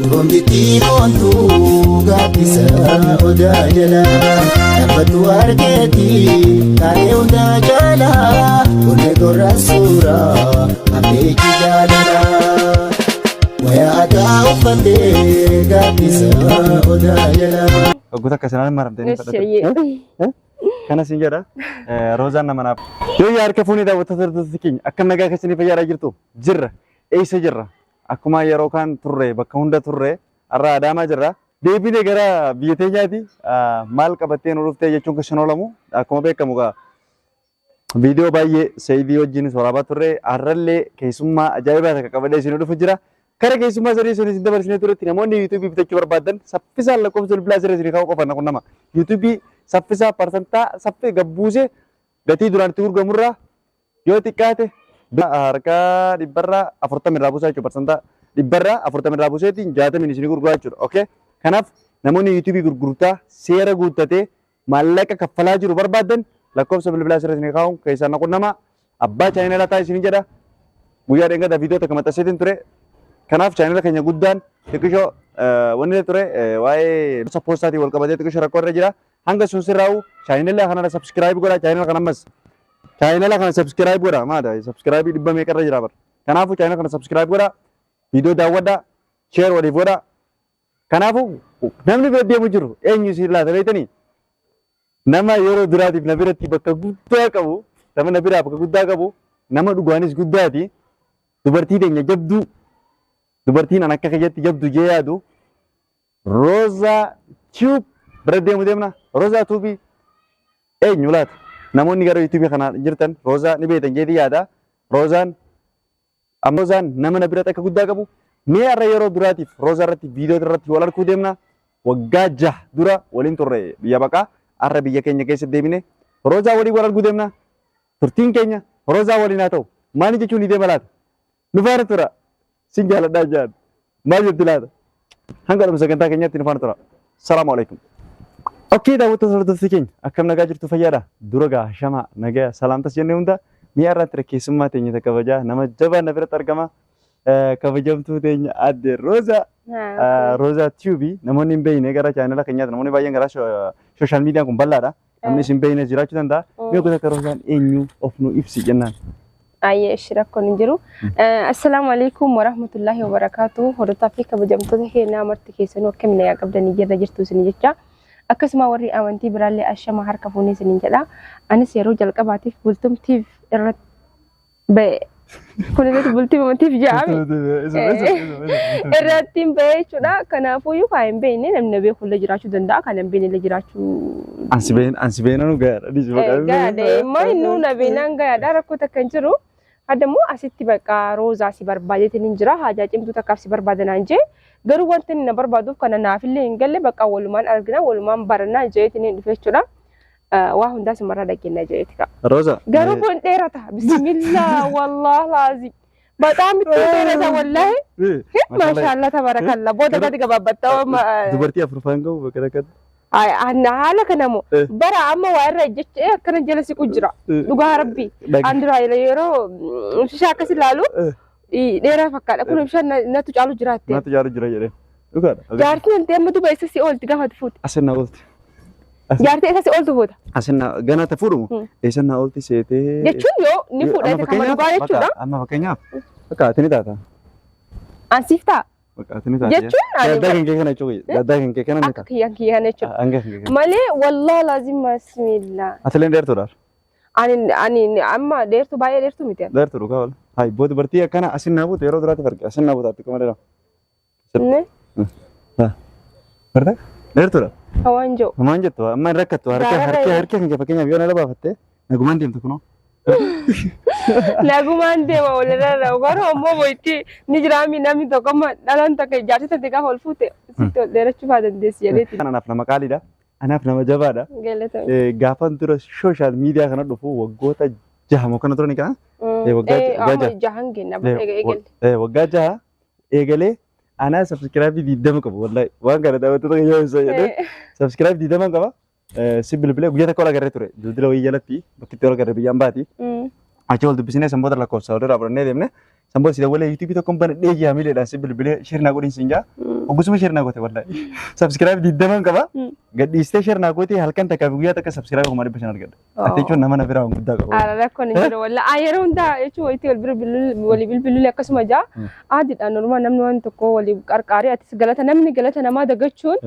Gombitiin ontu gaaddisa odaa jala dhaabbattu argeeti taa'ee hundaa jala onne gorra suuraa abbeechi jaalala wayaa aadaa uffattee gaaddisa odaa jala. Waggoota akkasii maramtee fudhate. Kana siin jedha Roozaan nama naaf. Yoo harka fuunee daawwattoota keenya akka nagaa keessanii fayyadaa jirtu jirra eessa jirra akkuma yeroo kaan turre bakka hunda turre har'a Adaamaa jirra. Deebinee gara biyya teenyaati maal qabattee nu dhuftee jechuun kan oolamu akkuma beekamu viidiyoo baay'ee Saayidii wajjin waraabaa turre har'allee keessummaa ajaa'ibaa takka qabadee isin dhufu jira. Kara keessummaa sadii sun isin dabarsinee turetti namoonni YouTube bitachuu barbaadan saffisaan lakkoofsa bilbilaa sirrii isin kaa'uu qofan kun nama YouTube saffisaa parsantaa saffee gabbuusee gatii duraan itti gurguramurraa yoo xiqqaate harka dhibbarraa 40 irraa buusaa jechuudha parsantaa dhibbarraa 40 irraa buuseetiin 60 isin gurguraa jechuudha. Okay, kanaaf namoonni YouTube gurgurtaa seera guuttatee maallaqa kaffalaa jiru barbaadan lakkoofsa bilbilaa sirrii isin kaa'uun keessaan naqu nama abbaa chaayinalaa ta'a isin jedha guyyaa dheengata viidiyoo takka maxxanseetiin ture. Kanaaf chaayinala keenya guddaan xiqqishoo wanni ture waa'ee poostaatiin wal qabatee xiqqishoo rakkoo irra jira. Hanga sun sirraa'u chaayinala kana subscribe godha chaayinala kana ammas chaayinala kana subscribe godha maata subscribe dhibba meeqa irra jira bar. Kanaafuu chaayinala kana subscribe godha viidiyoo daawwadha share waliif godha. Kanaafuu namni bira deemu jiru eenyu si laata beektanii nama yeroo duraatiif na biratti bakka guddaa qabu nama na biraa bakka guddaa qabu nama dhugaanis guddaati dubartii teenya jabduu. Dubartiin an akka keeyyatti jabdu jee yaadu Roozaa Tube bira deemu deemna. Roozaa Tube eenyu laata? Namoonni gara YouTube kana jirtan Roozaa ni beektan jeetii yaada. Roozaan nama na biratti akka guddaa qabu. Mee har'a yeroo duraatiif Roozaa irratti viidiyoo irratti wal arguu deemna. Waggaa 6 dura waliin turre biyya baqaa har'a biyya keenya keessatti deemine Roozaa waliin wal arguu deemna. Turtiin keenya Roozaa waliin haa ta'u. Maali jechuun ni deema laata? Nu faana tura. Singgah ada jalan, maju tidak. Hanggar bisa kita kenyat ini fana tura. Assalamualaikum. Oke, dah betul betul sekian. Akam naga jirtu fayyada. Duraga shama naga salam tas jenne unda. Miara terkait semua tanya tak kawaja. Nama jawaban nabi tergama. Kawajam tu tanya ada Roza. Roza Tube. Namun nimbe ini gara channel kenyat. Namun bayang gara social media kumbala dah. Namun simbe ini jirat tu anda. Mio kita kerjakan enyu of no ifsi jennan. Ayah isyarat konjuru. Assalamualaikum warahmatullahi wabarakatuh. Horta fi kabajamtoota keenya marti keessan akka mina qabdanii jirra jirtu isin jecha. Akkasuma warri amantii biraallee ashama harka fuunee isin jedha. Anis yeroo jalqabaatiif bultumtiif irratti ba'e. Kun irratti bultumtiif jaami. Irratti ba'e jechuudha. Kanaafuu yoo hin beekne namni beekulle jiraachuu danda'a. Kan hin beekne jiraachuu. Ansi beenanu gaadha. Gaadha. Maayinuu na beenan gaadha rakkoo takka hin jiru. Adamu asitti bakka Roozaa si barbaadeetiin hin jira. Haajaa cimtuu takkaaf si barbaadanaan jee. Garuu wanti inni na barbaaduuf kana naafillee hin galle bakka walumaan argina walumaan barannaa jeetiin hin dhufe jechuudha. Waa hundaa simarraa dhageenya jeeti ka. Roozaa. Garuu kun dheerata. Bismillah wallah laazim. Bataam itti dheerata wallahi. Maashaallah tabarakallah. Booda gadi gabaabbatta. Dubartii afurfaan qabu bakka dhaqqatu. Haala kanamu bara amma waa irra jecha akkana jala siqu jira dhugaa rabbi andira yeroo bishaan akkas ilaalu dheeraa fakkaata kun bishaan natu caalu jiraatte natu caalu jira jedhee dhugaadha jaartiin wanti amma duba isa si oolti gaafa fuuti asinna oolti jaartii isa si ooltu fuuta asinna ganaa ta fuudhumu eessanna oolti seetee jechuun yoo ni fuudha isa kama dhugaa jechuudha amma fakkeenyaaf fakkaatini taata ansiif ta'a Jechuun daddaa kan kee kana jechuudha. Daddaa kan kee kana akka kiyyaan kiyyaan jechuudha. Malee wallah laazim bismillah. Atileen dheertuudha. Ani amma dheertu baay'ee dheertu miti. Dheertu dhugaa wal. Hayi booda dubartii akkana asin naa buute yeroo duraatti farqi asin naa buutaatti kuma dheeraa. Ne? Barda? Dheertuudha. Hawaan jiru. Hawaan jettu amma hin rakkattu harka kan kee fakkeenyaaf yoo na labaafatte nagumaan deemtu kunoo. Nagumaan deema walirra garuu ammoo boyti ni jiraami namni tokko amma dhalaan takka ijaarsi tante gaafa ol fuute sitti ol dheerachuu faa dandeessi jedheeti. Anaaf nama qaaliidha. Anaaf nama jabaadha. Gaafan dura social media kana dhufu waggoota 6 moo kana turani kana. Waggaa 6 kenna eegale. Waggaa 6 eegalee ana subscribe 20 qabu wallahi waan kana daawwattoota yoo isa jedhe subscribe 20 qaba. Sibil bile guyyaa takka wal agarree ture. Dildila wayii jalatti bakki itti wal agarree biyyaan baati. Achi wal dubbisnee sanboota lakkoofsa walirraa barannee deemne. Sanboota sida walee YouTube tokkoon bana dheeji'aa miileedhaan sibil bile shirnaa godhin siin jaa. Ogusuma share naa goote wallahi. Subscribe diddaman qaba. Gadhiistee share naa goote halkan takka guyyaa takka subscribe kuma dhibba shan argadha. Ati jechuun nama na biraa guddaa qaba. Rakkoon hin jiru wallahi yeroo hundaa jechuun itti walii bilbiluu akkasuma jaa aadiidhaan normaa namni waan tokko walii qarqaaree atis galata namni galata namaa dagachuun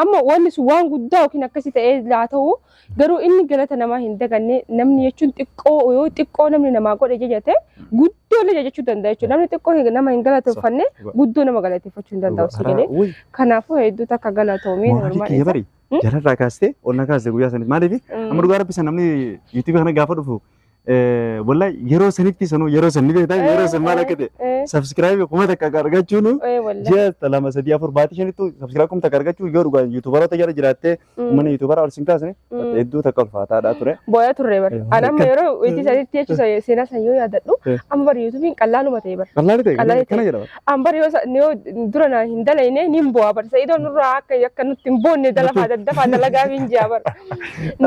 amma wanni sun waan guddaa yookiin akkasii ta'ee laa ta'u garuu inni galata namaa hin daganne namni jechuun xiqqoo namni namaa godhe jajate guddoo illee jechuu danda'a jechuudha. Namni xiqqoo nama hin galateeffanne guddoo nama galateeffachuu hin danda'u si galee. Kanaafuu hedduu takka galatoomee normaadha. Jalarraa kaastee onna kaastee guyyaa sanitti maaliif amma dhugaa rabbisan namni yuutuubii kana gaafa dhufu wallahi yeroo sanitti sanuu yeroo sanni beektaa yeroo san maal akka ta'e subscribe kuma takka argachuun ji'a lama sadii afur baatii shanitti subscribe kuma takka argachuun yoo dhugaa yuutuubaroota jala jiraattee mana yuutuubara ol sinkaasne hedduu takka ulfaataadha ture. Booya turre bar. Anamma yeroo itti sanitti jechuudha seenaa san yoo yaadadhu amma bar yuutuubiin qallaaluma ta'e bar. Qallaalii ta'e kana jedhama. Amma bar yoo dura na hin dalayne ni mbo'a bar. Sa'iidoo nurraa akka nutti hin boonne dafaa dalagaa hin ji'a bar.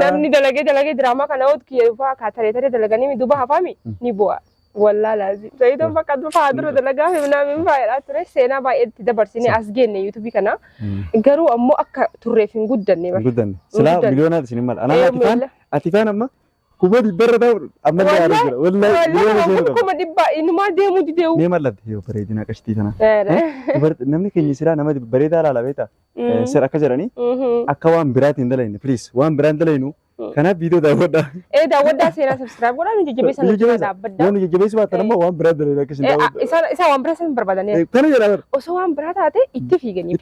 Namni dalagee diraamaa kana oot kiyyafaa kaataree dalaganii duba hafami ni bu'a. Wallahi lazim. Sa'iidoon bakka dufaa dura dalagaa himnaa faayidhaa ture seenaa baay'eetti dabarsine as geenne yuutuubii kana garuu ammoo akka turreef hin guddanne bar. Guddanne. Silaa miliyoonaa isin mal. Anaa atifaan amma kuma dhibbarra ta'u amma yaadu jira. Wallahi miliyoona kuma dhibba inumaa deemuu dideewu. Mee mallatte yoo bareedina qashtii tana. Namni keenya silaa nama bareedaa laala beektaa. Sir akka jedhanii akka waan biraatti hin dalayne please waan biraan dalaynu kanaaf viidiyoo daawwadhaa. Daawwadhaa seenaa subscribe godhaa nuti jajjabeessa nuti dhaabbadhaa. Yoo nuti jajjabeessu baatan ammoo waan biraa dalayna akka isin daawwadhaa. Isa waan biraa san barbaadanii. Kana jedhaa. Osoo waan biraa taate itti fiiganii.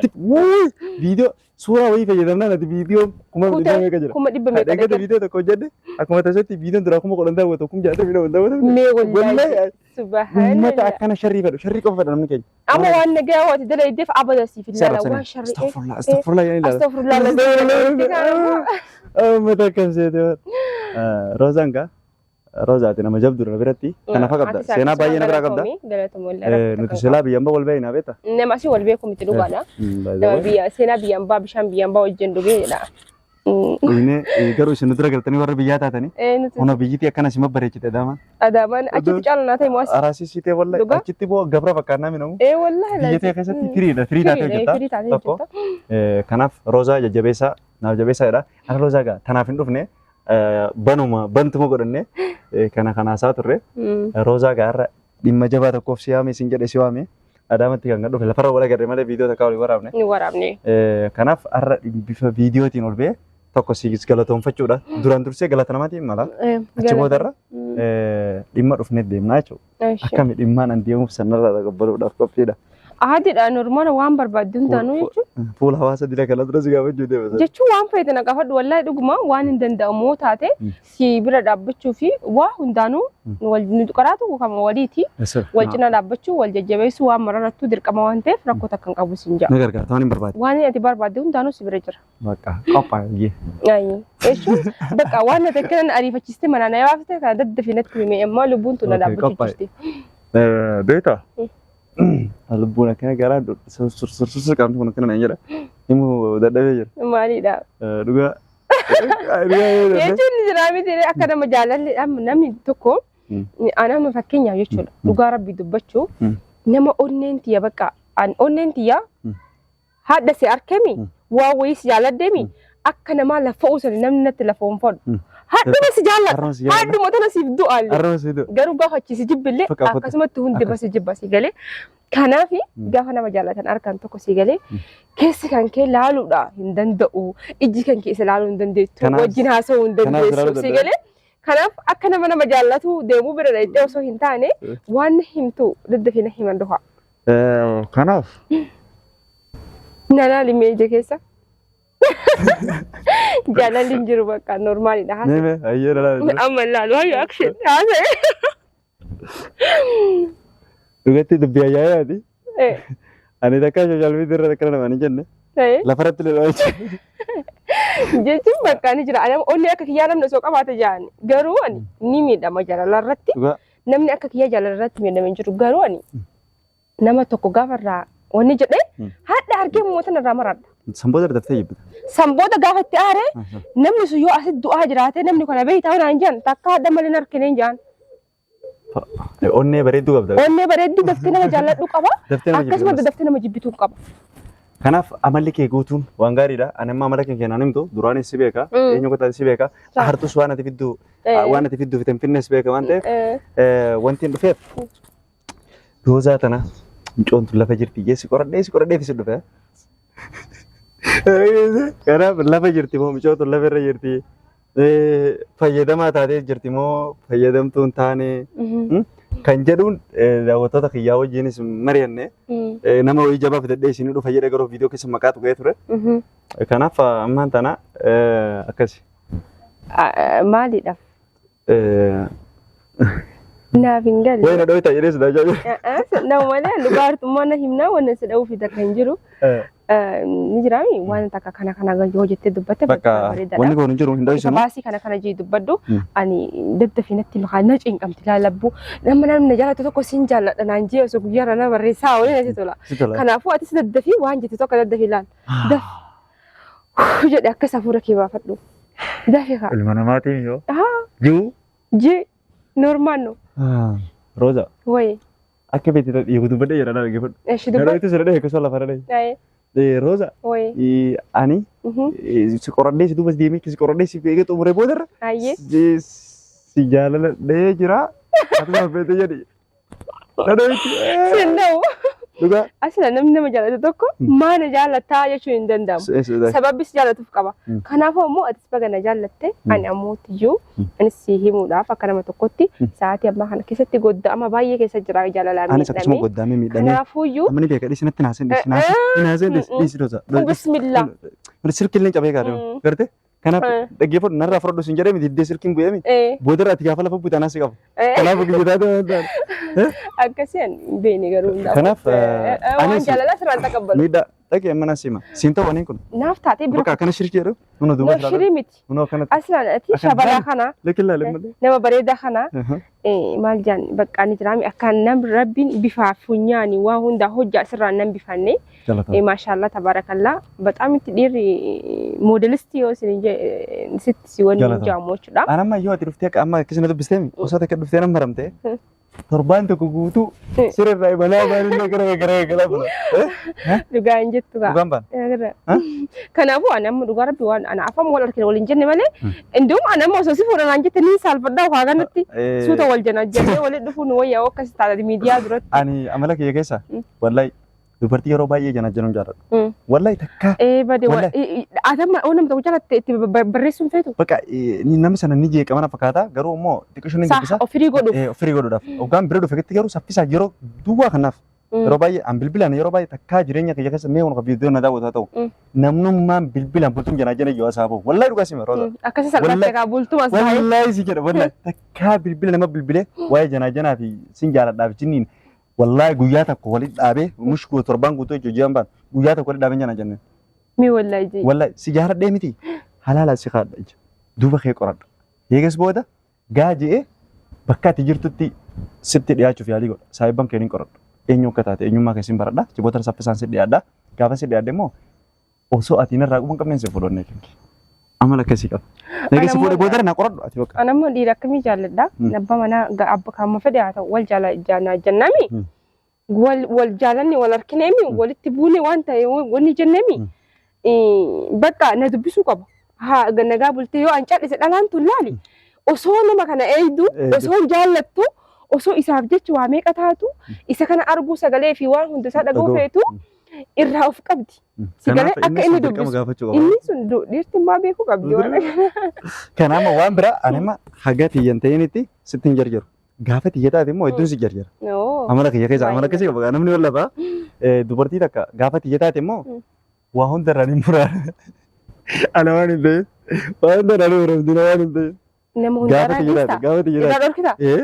Viidiyoo suuraa wayii fayyadamnaa nati viidiyoo kuma dhibba meeqa jira. Kuma dhibba meeqa. Dhaggeessa viidiyoo tokko hojjedhe akkuma taasisetti viidiyoon duraa kuma kudhan daawwatu kuma jaatama miidhamu daawwatu. Mee wallahi. Subhanallah. Ummata akkana sharrii fedhu sharrii qofa fedha namni keenya. Amma waan nagaa waati dalaydeef abada siif ilaala waan sharrii. Astaghfirullah yaa ilaala. Astaghfirullah. Ummata akkam seete. Roozaan kaa Roozaati nama jabdu dura biratti kana fakkaata seenaa baay'ee na biraa qabda. Nuti silaa biyyaan wal beekna beekta. Nama si wal beeku miti dhugaadha. Nama biyya seenaa biyyaan bishaan biyyaan wajjin dhugeedha. Garuu isin dura galtanii warra biyyaa taatanii ona biyyittii akkana sima bareechite adaamaan. Adaamaan achitti caalaa ta'e mo'as. Araasii siitee wallahi achitti boo gabra fakkaannaa minamu. Wallahi. Biyyattii keessatti firii taatee hojjeta tokko. Kanaaf Roozaa jajjabeessaa naaf jabeessaadha. Akka Roozaa gaa tanaaf hin dhufne bantuma godhanne kana isaa turre Roozaa gaarra dhimma jabaa tokkoof si waame isin jedhe si waame Adaamatti kan dhufe lafarra wal agarre malee viidiyoo takka wal waraabne. Ni waraabne. Kanaaf har'a bifa viidiyootiin ol ba'e tokko si galatoonfachuudha. Duraan dursee galata namaatiin mala. Achi boodarra dhimma dhufneef deemnaa jechuudha. Akkami dhimmaan an deemuuf sanarraa qabbaluudhaaf qophiidha. Aadiidha normaala waan barbaaddu hundaanuu jechuudha. Fuula hawaasa dila kana dura si gaafachuu deemasa. Jechuun waan fayyadana qabadhu wallahi dhuguma waan hin danda'amu taate si bira dhaabbachuu fi waa hundaanuu wal qaraatu kama waliiti. Wal cina dhaabbachuu wal jajjabeessuu waan mararattuu dirqama waan ta'eef rakkoo takka hin qabu siin jaa. Na gargaara ta'uu hin barbaadu. Waan ati barbaadde hundaanuu si bira jira. Bakka qophaa'ee. Ayi. Jechuun bakka waan ati kana ariifachiiste mana na yaafte kana daddafii natti himee amma lubbuun tun na dhaabbachuu jirti. Beeta. Lubbuun akkana garaa sursur qaamni kun akkana naan jedha. Himu dadhabee jira. Maaliidha? Dhugaa. Jechuun jira miti akka nama jaalalli namni tokko nama fakkeenyaaf jechuudha. Dhugaa rabbii dubbachuu nama onneen tiyya bakka onneen tiyya haadha si arkemi waa wayii si jaaladdeemi akka namaa lafa uusani namni natti lafa onfadhu. Haadhuma si jaalladha. Haadhuma tana siif du'aallee. Garuu gaafa achiisi jibbillee akkasumatti hundi basi jibba si galee. Kanaaf gaafa nama jaallatan arkan tokko si galee keessi kan kee laaluudha hin danda'u. Ijji kan kee isa laaluu hin dandeettu. Wajjin haasa'uu hin dandeessu si galee. Kanaaf akka nama jaallatu deemuu bira dhaqxee osoo hin taane waan himtu daddafina himan dhufa. Kanaaf. Nalaali meeje keessa. Jaalalli hin jiru bakka normaalidha. Neme ayyee nalaali. Amma laalu hayyo action haasa'e. Dhugatti dubbii ayyaayaati. Ani takka social media irra akkana namaan hin jenne. Lafarratti lolaa jechuudha. Jechuun bakka ni jira. Onni akka kiyyaa namni osoo qabaate jaani. Garuu ani ni miidhama jaalalarratti. Namni akka kiyyaa jaalalarratti miidhama hin jiru. Garuu ani nama tokko gaafarraa wanni jedhee haadha argee mootan irraa maradha. Sanboota daftee jibbita. Sanboota gaafa itti aaree namni sun yoo asitti du'aa jiraate namni kana beektaa naan jaan takka haadha malee harkinee jaan. Onnee bareedduu qabda. Onnee bareedduu daftee nama jaalladhu qaba. Akkasumas daftee nama jibbituu qaba. Kanaaf amalli kee guutuun waan gaariidha. Ani amma amala kee kennaan himtu duraanis si beeka. Eenyu qotaa si beeka. Hartus waan ati fidduu fi Finfinnees beeka waan ta'eef wanti hin dhufeef Roozaa tana mucoontu lafa jirti si qoradhee fi si dhufe. Kanaaf lafa jirti moo mucoontu lafa irra jirti fayyadamaa taatee jirti moo fayyadamtuu hin taane kan jedhuun daawwattoota kiyyaa wajjinis mari'anne nama wayii jabaa fidadhee isin dhufa jedhee garuu viidiyoo keessa maqaa tuqee ture. Kanaaf ammaan tana akkasi. Maaliidhaaf? Naaf hin galle. Wayina dhooyta jedhee si daajaa. Nama malee dhugaartummaa na himnaa wanna si dha'uu fida kan jiru. Ni jiraami waan takka kana yoo jettee dubbatte bakka wanni kun jiru hin dhooyisinu. Baasii kana jee dubbaddu ani daddafinatti na cinqamti laalabbu namni jaalatu tokko siin jaalladha naan jee osoo guyyaa rana barreessaa waliin asi tola. Kanaafuu atis daddafii waan jette tokko daddafi laal. Jedhe akka safuura kee baafadhu. Dafi kaa. Ilma namaatiin yoo. Jiru. Jee normaal no. Roza. Wayi. Akka beekti yoo dubbadde jedha naa dhaggeeffadhu. Eeshi dubbadde. Gadootti sirrii eeggatu lafa dhalai. Roza. Wayi. Ani si qoradhee si duubas deemee si qoradhee si eegee xumuree boodarra. Ayyee. Si jaaladhee jira. Ati feete jedhi. Dhadhootti. Sinda'u. Dhugaa. Asila namni nama jaalatu tokko maana jaalataa jechuun hin danda'amu. Sababbi si jaalatuuf qaba. Kanaafuu immoo atis baga na jaalatte ani ammoo tiyyuu anis si himuudhaaf akka nama tokkotti sa'aatii ammaa kana keessatti godda'ama baay'ee keessa jira jaalalaan miidhamee. Anis akkasuma goddaamee miidhamee. Kanaafuuyyuu. Amani beeka dhiisinatti naaseen dhiisi dosa. Bismillah. Sirkiillee cabee gaadama. Garte? Kanaaf dhaggeeffadhu narraa fudhadhu sin jedhee miti iddee sirkiin bu'ee miti. Boodarra ati gaafa lafa buutaa naasi qabu. Kanaaf guyyaa akkasiin beeni garuu kanaaf waan jaalala sirraan taqabbalu. Miidhaa dhaqee mana sima. Siin ta'u waniin kun. Naaf taatee bira. Bakka akkana shirkii jedhu nuna duuba filaa. Shirii miti. Nuna akkanatti. Asirraan ati shabalaa kana. Lekkillaa lemmadee. Nama bareedaa kana. Maal jaan bakka ni jiraami akka nam rabbiin bifa funyaani waa hunda hojjaa sirraan nam bifanne. Maashaallah tabarakallah በጣም dhiirri modelistii yoo sitti si wanni jaamu jechuudha. Anamma yoo ati dhuftee amma akkasuma dubbisteemi osoo takka dhuftee nama maramtee torbaan tokko guutuu sirrirraa imalaa baanillee gara bula. Dhugaa hin jettu gaa. Dhugaan baan. Kanaafuu ani amma dhugaa rabbi waan ana afaan wal harkine waliin jenne malee induma ani amma osoo si fuudhan jette ni saalfadhaa waa kanatti suuta wal janaajjannee waliin dhufuun wayyaa akkas taata miidiyaa duratti. Ani amala kiyya keessa wallahi dubartii yeroo baay'ee janaajanuun jaalladhu. Wallahi takka. Bade adama onam ta'u jaalatte itti barreessuun feetu. Bakka namni sana ni jeeqa mana fakkaata garuu immoo xiqqishoon ni gabbisa. Ofirii godhuuf. Ofirii godhuudhaaf. Hoggaan bira dhufetti garuu saffisaa yeroo duwwaa kanaaf. Yeroo baay'ee an bilbilaan yeroo baay'ee takkaa jireenya kiyya keessa mee kun viidiyoo na daawwataa ta'u. Namnummaan bilbilaan bultuun janaajana yoo asaaboo. Wallahi dhugaa sima roota. Akkasii salphattee kaa bultuma saayee. Wallahi si jedha wallahi takkaa bilbila nama bilbilee waa'ee janaajanaa fi sin jaaladhaaf jinniin. Wallahi guyyaa tokko walitti dhaabee mushkuu torbaan guutuu jechuun baan guyyaa tokko walitti dhaabee jana jennaan. Mi wallahi jee. Wallahi si jaaladhee miti halaala si kaadha jechuudha. Duuba kee qoradha. Eegas booda gaajee bakka ati jirtutti sitti dhiyaachuuf yaalii godha. Saayibban kee ni qoradha. Eenyu akka taate eenyummaa keessin baradha. Jiboota saffisaan si dhiyaadha. Gaafa si dhiyaadde immoo osoo ati narraa quban qabneen si fuudhannee kenna. Amala akkasii qaba. Eegas booda booda na qoradhu ati bakka. Anammoo dhiira akkamii jaalladha. Abbaa manaa abba kaamma fedhe haa ta'u wal jaalannami. Wal jaalanni wal harkineemi walitti buune waan ta'e wanni jenneemi. Bakka na dubbisuu qaba. Haa nagaa bultee yoo an cal'ise dhalaan tun laali. Osoo nama kana eeydu osoo jaallattu osoo isaaf jecha waa meeqa taatu isa kana arguu sagalee fi waan hundisaa dhaguu feetu irraa of qabdi. Sagalee akka inni dubbisu. Inni sun dhiirtummaa beekuu qabdi. Kanaama waan biraa anima haga tiyyan ta'initti sitti hin jarjaru. Gaafa tiyya taate immoo hedduun si jarjara. Amala kiyya keessa amala akkasii qaba. Namni wal lafa dubartii takka gaafa tiyya taate immoo waa hundarraan hin muraan. Ana waan hin ta'in waa hundarraan hin muraan waan hin ta'in. Nama hundarraan keessa. Gaafa tiyya taate.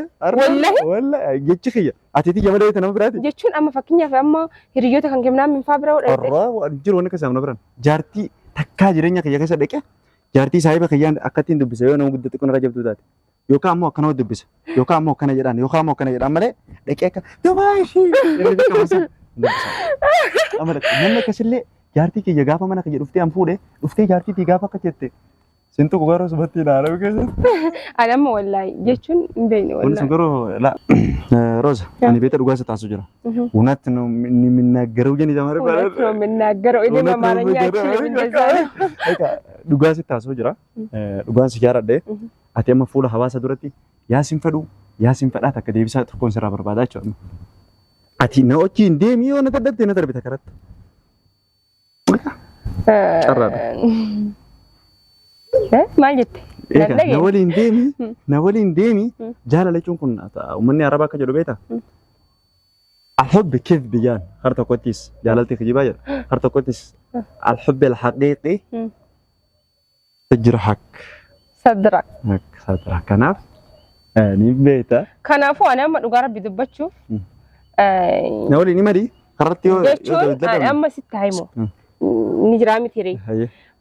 Wallahi. Wallahi jechi kiyya. Ati tiyya malee nama biraati. Jechuun amma fakkeenyaaf amma hiriyoota kan kennaan min faa bira godhate. Warraa jiru wanni keessa amna biraan. Jaartii takkaa jireenya kiyya keessa dhaqee jaartii saahiba kiyyaan akkattiin dubbisa yoo nama guddate kun irra jabduu taate. Yookaan ammoo akkana dubbisa. Yookaan ammoo akkana jedhaan yookaan ammoo akkana jedhaan malee dhaqee akka dubaashii inni beekamansa dubbisa. Amala namni akkasillee jaartii kiyya gaafa mana kiyya dhuftee an fuudhee dhuftee jaartii fi gaafa akka jette Sintu garo subatti na rabu keessa. Ana amma wallahi jechuun hin beekne Wal wallahi. garo la Rosa ani beeta dhugaa taasuu jira. እውነት ነው የሚናገረው ግን ጀመረ ባለ እውነት ነው የሚናገረው እኔ በአማርኛችን እንደዛ በቃ dhugaa taasuu jira. Dhugaan si jaaradhe ati amma fuula hawaasa duratti yaa sinfadhaa takka deebisaa tokkoon sirraa barbaadaa jechuudha. Ati na wajjin deemii yoo na dadhabde na darbita karatti. Carraadha. Maal jette? Na waliin deemii jaalala jechuun kun uummanni arabaa akka jedhu beektaa? الحب كيف بيان هرتا كوتيس جالتي خجيبا هرتا كوتيس الحب الحقيقي تجرحك صدرك كناف ني بيتا كنافو انا ما دوغارا بيدبچو نولي ني مري قررتي انا اما ست هايمو نجرامي تيري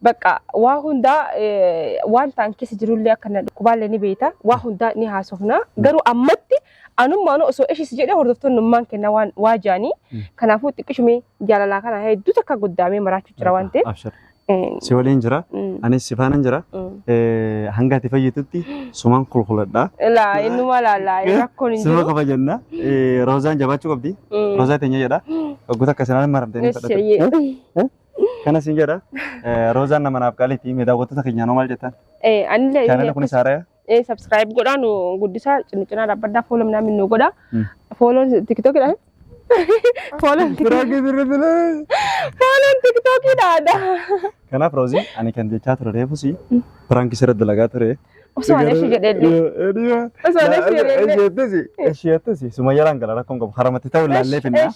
بقى واهوندا وانتان كيس جروليا كنا كوبالني بيتا واهوندا ني هاسوفنا غرو امتي anuma no so eshi sije hordofton numman kenna wajani kana fu tikishumi jalala kana hay duta ka guddame marachu jira wante si waliin jira ani sifaanan jira hanga tifayitutti suman kulkuladha la inuma la rakkon injiru suma qaba jenna rozan jabachu qabdi roza tenya jedha guta kasanan maramteni fadha kana sin jedha rozan namanaaf qaliti me daawwattoota keenya no maal jettan anile channel kun isaaraya subscribe godhaan guddisa cinaa dhabbaddaa follow namni nu godha follow tiktok dha follow tiktok dha kanaaf rozi ani kan jechaa ture reefusi prank sirra dalagaa ture osoo ani shi jedhelle Esheettisi sumayyalaan gala rakkoon qabu haramatti ta'uu ilaallee finna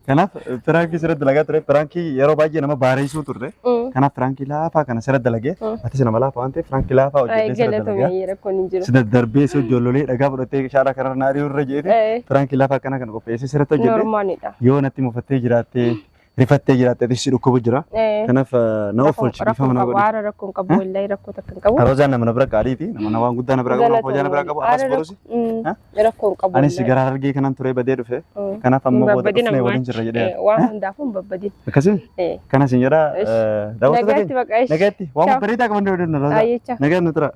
kanaaf prank sirra dalagaa ture prank yeroo baay'ee nama baareessuu turre kanaaf prank laafaa kana sirra dalagee ati sana malaafa waan ta'eef prank laafaa hojjetee sirra dalagaa sida darbee soo joollolee dhagaa fudhattee shaara kana naarii irra jeete prank laafaa kana kan qopheessee sirratti hojjete yoo natti mufattee jiraattee rifattee jiraattee tisi dhukkubu jira kanaaf na offolchi bifa mana godhi waara rakkoon qabu wallahi rakkoo takkan qabu rozaan nama bira qaaliiti nama waan guddaa na bira qabu hojaa na bira qabu aras borusi rakkoon qabu ani sigara argee kanan ture badee dhufe kanaaf ammoo booda dhufnee waliin jirra jedhee waan hundaafuun babbadin akkasii kana sin jedha daawwattoota keenya nagaatti waan bareedaa qaban deebiin rozaa nagaan nutura